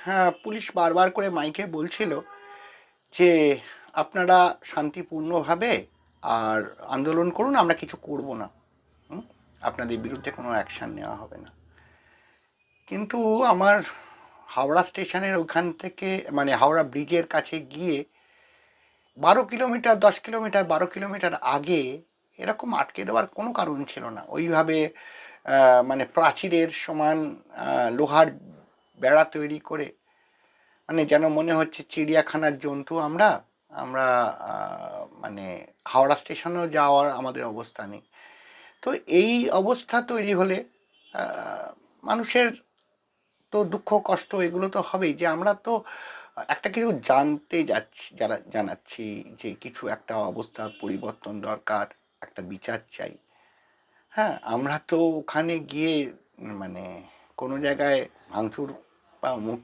হ্যাঁ, পুলিশ বারবার করে মাইকে বলছিল যে আপনারা শান্তিপূর্ণভাবে আর আন্দোলন করুন, আমরা কিছু করব না। হুম? আপনাদের বিরুদ্ধে কোনো অ্যাকশন নেওয়া হবে না। কিন্তু আমার হাওড়া স্টেশনের ওখান থেকে, মানে হাওড়া ব্রিজের কাছে গিয়ে 12 কিলোমিটার, 10 কিলোমিটার, 12 কিলোমিটার আগে এরকম আটকে দেওয়ার কোনো কারণ ছিল না। ওইভাবে মানে প্রাচীরের সমান লোহার বেড়া তৈরি করে, মানে যেন মনে হচ্ছে চিড়িয়াখানার জন্তু আমরা। আমরা মানে হাওড়া স্টেশনেও যাওয়ার আমাদের অবস্থা নেই। তো এই অবস্থা তৈরি হলে মানুষের তো দুঃখ কষ্ট এগুলো তো হবেই, যে আমরা তো একটা কিছু জানতে যাচ্ছি, যারা জানাচ্ছি যে কিছু একটা অবস্থার পরিবর্তন দরকার, একটা বিচার চাই। হ্যাঁ, আমরা তো ওখানে গিয়ে মানে কোনো জায়গায় ভাঙচুর বা অমুক